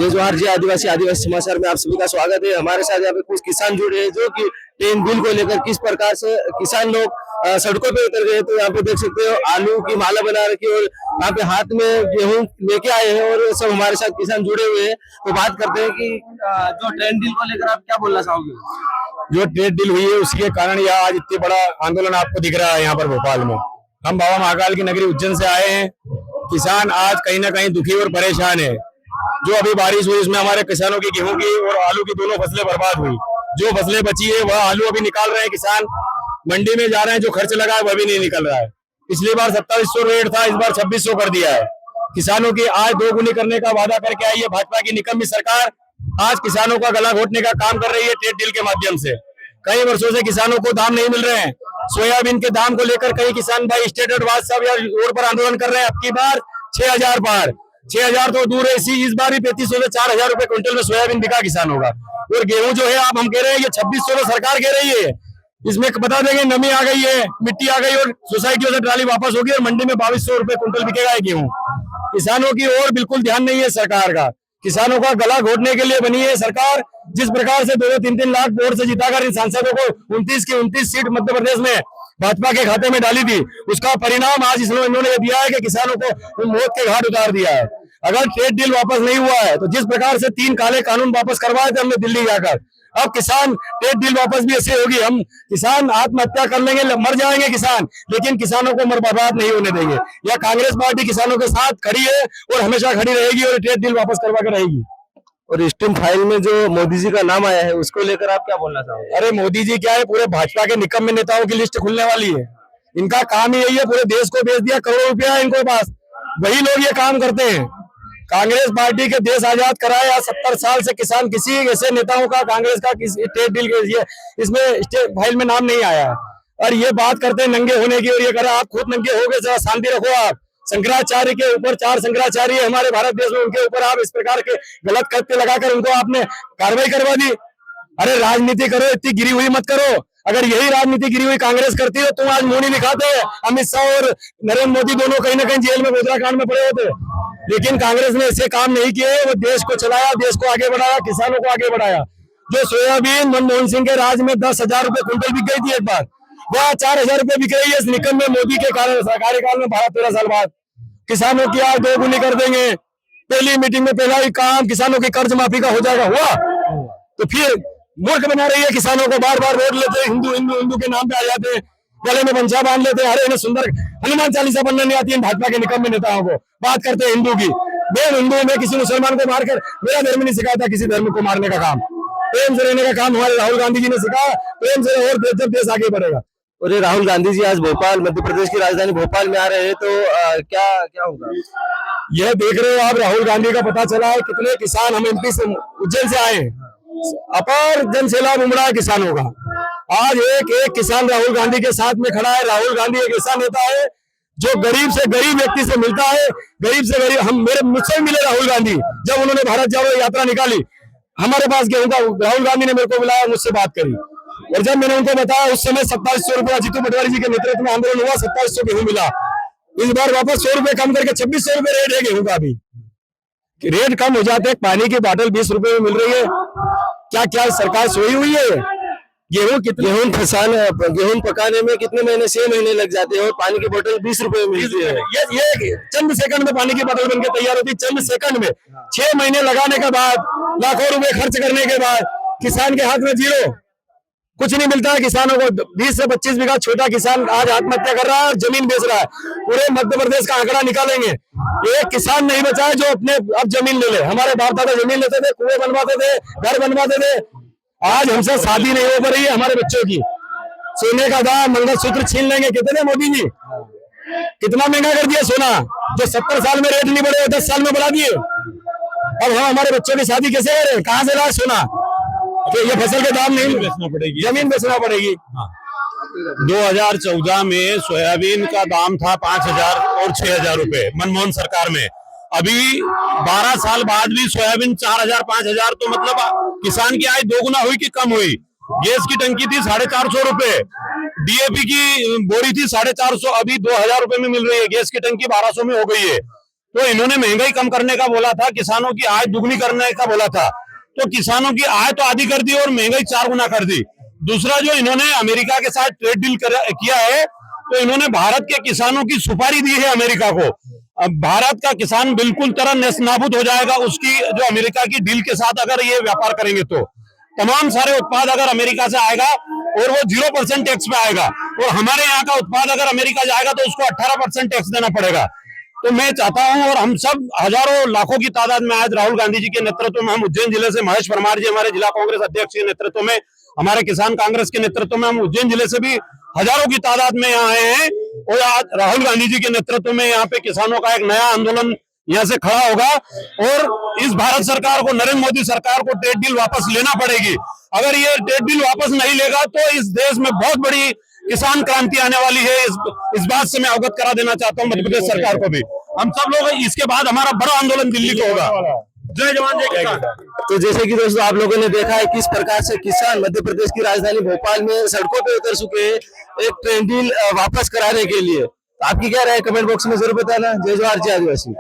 जय जोहार जी आदिवासी आदिवासी समाचार में आप सभी का स्वागत है। हमारे साथ यहाँ पे कुछ किसान जुड़े हैं जो कि ट्रेन बिल को लेकर किस प्रकार से किसान लोग सड़कों पे उतर गए। तो यहाँ पे देख सकते हो आलू की माला बना रखी और यहाँ पे हाथ में गेहूं लेके आए हैं और सब हमारे साथ किसान जुड़े हुए हैं। तो बात करते हैं कि जो ट्रेन डील को लेकर आप क्या बोलना चाहोगे। जो ट्रेड डील हुई है उसके कारण यह आज इतनी बड़ा आंदोलन आपको दिख रहा है यहाँ पर भोपाल में। हम बाबा महाकाल की नगरी उज्जैन से आए हैं। किसान आज कहीं ना कहीं दुखी और परेशान है। जो अभी बारिश हुई उसमें हमारे किसानों की गेहूं की और आलू की दोनों फसलें बर्बाद हुई। जो फसलें बची है वह आलू अभी निकाल रहे हैं किसान, मंडी में जा रहे हैं। जो खर्च लगा है वह भी नहीं निकल रहा है। पिछली बार 2700 रेट था, इस बार 2600 कर दिया है। किसानों की आय दोगुनी करने का वादा करके आई है भाजपा की निकम्मी सरकार। आज किसानों का गला घोटने का काम कर रही है ट्रेड डील के माध्यम से। कई वर्षों से किसानों को दाम नहीं मिल रहे हैं। सोयाबीन के दाम को लेकर कई किसान भाई स्टेट और वाद साहब रोड पर आंदोलन कर रहे हैं। अब की बार 6000 पार, 6000 तो दूर है, इस बार भी 3500 से 4000 रुपए क्विंटल में सोयाबीन बिका किसानों का। और गेहूं जो है आप हम कह रहे हैं ये 2600 तो सरकार कह रही है। इसमें बता देंगे नमी आ गई है, मिट्टी आ गई और सोसाइटियों से ट्राली वापस होगी और मंडी में 2200 रुपए क्विंटल बिकेगा गेहूं। किसानों की ओर बिल्कुल ध्यान नहीं है सरकार का। किसानों का गला घोटने के लिए बनी है सरकार। जिस प्रकार से 2-3 लाख वोट से जिताकर इन सांसदों को 29 की 29 सीट मध्य प्रदेश में भाजपा के खाते में डाली थी, उसका परिणाम आज इन्होंने दिया है कि किसानों को मौत के घाट उतार दिया है। अगर ट्रेड डील वापस नहीं हुआ है तो जिस प्रकार से 3 काले कानून वापस करवाए थे हमने दिल्ली जाकर, अब किसान ट्रेड डील वापस भी ऐसे होगी। हम किसान आत्महत्या कर लेंगे, मर जाएंगे किसान, लेकिन किसानों को बर्बाद नहीं होने देंगे। यह कांग्रेस पार्टी किसानों के साथ खड़ी है और हमेशा खड़ी रहेगी और ट्रेड डील वापस करवा कर रहेगी। और स्टीम फाइल में जो मोदी जी का नाम आया है उसको लेकर आप क्या बोलना चाहोगे। अरे मोदी जी क्या है, पूरे भाजपा के निकम्मे नेताओं की लिस्ट खुलने वाली है। इनका काम ही यही है, पूरे देश को बेच दिया, करोड़ों रुपया है इनके पास, वही लोग ये काम करते हैं। कांग्रेस पार्टी के देश आजाद कराया 70 साल से किसान किसी ऐसे नेताओं का कांग्रेस का ट्रेड डील इसमें स्टेट फाइल में नाम नहीं आया है। और ये बात करते हैं नंगे होने की और ये कह रहे आप खुद नंगे हो गए, जरा शांति रखो। आप शंकराचार्य के ऊपर 4 शंकराचार्य हमारे भारत देश में, उनके ऊपर आप इस प्रकार के गलत कृत्य लगाकर उनको आपने कार्रवाई करवा दी। अरे राजनीति करो, इतनी गिरी हुई मत करो। अगर यही राजनीति गिरी हुई कांग्रेस करती है तो आज मुंह नहीं दिखाते। अमित शाह और नरेंद्र मोदी दोनों कहीं ना कहीं जेल में गोधरा कांड में पड़े होते, लेकिन कांग्रेस ने ऐसे काम नहीं किए। वो देश को चलाया, देश को आगे बढ़ाया, किसानों को आगे बढ़ाया। जो सोयाबीन मनमोहन सिंह के राज में 10,000 रुपए क्विंटल बिक गई थी एक बार, वह 4000 रुपए बिक रही है इस निकम में मोदी के कार्यकाल में 12-13 साल बाद। किसानों की आय दोगुनी कर देंगे। पहली मीटिंग में पहला ही काम किसानों की कर्ज माफी का हो जाएगा। हुआ तो फिर मूर्ख बना रही है किसानों को। बार बार वोट लेते, हिंदू हिंदू हिंदू के नाम पे आ जाते, गले में पंचा बांध लेते। अरे इन्हें सुंदर हनुमान चालीसा बनने नहीं आती है भाजपा के निकम्मे नेताओं को। बात करते हैं हिंदू की, मैं हिंदू में किसी मुसलमान को मारकर, मेरा धर्म नहीं सिखाता किसी धर्म को मारने का काम। प्रेम से रहने का काम हमारे राहुल गांधी जी ने सिखाया। प्रेम से और जब देश आगे बढ़ेगा। और ये राहुल गांधी जी आज भोपाल, मध्य प्रदेश की राजधानी भोपाल में आ रहे हैं, तो क्या क्या होगा। यह देख रहे हो आप, राहुल गांधी का पता चला है कितने किसान हम एमपी से उज्जैन से आए हैं। अपार जन सैलाब उमड़ा है किसानों का। आज एक एक किसान राहुल गांधी के साथ में खड़ा है। राहुल गांधी एक ऐसा नेता है जो गरीब से गरीब व्यक्ति से मिलता है, गरीब से गरीब। मुझसे मिले राहुल गांधी जब उन्होंने भारत जोड़ो यात्रा निकाली, हमारे पास गेहूं का राहुल गांधी ने मेरे को बुलाया, मुझसे बात करी। और जब मैंने उनको बताया उस समय 2700 रुपया जीतू पटवारी जी के नेतृत्व में आंदोलन हुआ, 2700 गेहूं मिला। इस बार वापस 100 रुपए कम करके 2600 रुपए रेट है गेहूं का। भी रेट कम हो जाते, पानी की बोतल 20 रुपए में मिल रही है। क्या क्या सरकार सोई हुई है। गेहूं पकाने में कितने महीने, 6 महीने लग जाते हैं और पानी की बोतल 20 रुपए में मिलती है। ये चंद सेकंड में पानी की बोतल बनकर तैयार होती है, चंद सेकंड में। 6 महीने लगाने के बाद, लाखों रुपए खर्च करने के बाद किसान के हाथ में जीरो, कुछ नहीं मिलता है। किसानों को 20 से 25 बीघा छोटा किसान आज आत्महत्या कर रहा है और जमीन बेच रहा है। पूरे मध्य प्रदेश का आंकड़ा निकालेंगे, एक किसान नहीं बचा है जो अपने अब जमीन ले ले। हमारे बाप दादा जमीन लेते थे, कुएं बनवाते थे, घर बनवाते थे। आज हमसे शादी नहीं हो पा रही है हमारे बच्चों की। सोने का दाम, मंगलसूत्र छीन लेंगे। कितने मोदी जी कितना महंगा कर दिया सोना, जो 70 साल में रेट नहीं बढ़े 10 साल में बढ़ा दिए। अब हम हमारे बच्चों की शादी कैसे करें, कहाँ से लाए सोना। तो ये फसल के दाम नहीं बेचना पड़ेगी, जमीन बेचना पड़ेगी। 2014 में सोयाबीन का दाम था 5000 और 6000 रुपए मनमोहन सरकार में। अभी 12 साल बाद भी सोयाबीन 4000-5000, तो मतलब किसान की आय दोगुना हुई कि कम हुई। गैस की टंकी थी 450 रुपए, डीएपी की बोरी थी 450, अभी 2000 रुपए में मिल रही है। गैस की टंकी 1200 में हो गई है। तो इन्होंने महंगाई कम करने का बोला था, किसानों की आय दुगनी करने का बोला था, तो किसानों की आय तो आधी कर दी और महंगाई 4 गुना कर दी। दूसरा जो इन्होंने अमेरिका के साथ ट्रेड डील किया है, तो इन्होंने भारत के किसानों की सुपारी दी है अमेरिका को। अब भारत का किसान बिल्कुल तरह नेस्तनाबूद हो जाएगा उसकी जो अमेरिका की डील के साथ अगर ये व्यापार करेंगे तो। तमाम सारे उत्पाद अगर अमेरिका से आएगा और वो 0% टैक्स पे आएगा, और हमारे यहाँ का उत्पाद अगर अमेरिका जाएगा तो उसको 18% टैक्स देना पड़ेगा। तो मैं चाहता हूं, और हम सब हजारों लाखों की तादाद में आज राहुल गांधी जी के नेतृत्व में, हम उज्जैन जिले से महेश परमार जी हमारे जिला कांग्रेस अध्यक्ष के नेतृत्व में, हमारे किसान कांग्रेस के नेतृत्व में, हम उज्जैन जिले से भी हजारों की तादाद में यहाँ आए हैं। और आज राहुल गांधी जी के नेतृत्व में यहाँ पे किसानों का एक नया आंदोलन यहाँ से खड़ा होगा, और इस भारत सरकार को, नरेंद्र मोदी सरकार को ट्रेड डील वापस लेना पड़ेगी। अगर ये ट्रेड डील वापस नहीं लेगा तो इस देश में बहुत बड़ी किसान क्रांति आने वाली है। इस बात से मैं अवगत करा देना चाहता हूँ मध्य प्रदेश सरकार को भी। हम सब लोग, इसके बाद हमारा बड़ा आंदोलन दिल्ली को होगा। जय जवान जय किसान। तो जैसे कि दोस्तों आप लोगों ने देखा है किस प्रकार से किसान मध्य प्रदेश की राजधानी भोपाल में सड़कों पे उतर चुके हैं एक ट्रेड डील वापस कराने के लिए। आपकी क्या राय कमेंट बॉक्स में जरूर बताना। जय जवाहर जय आदिवासी।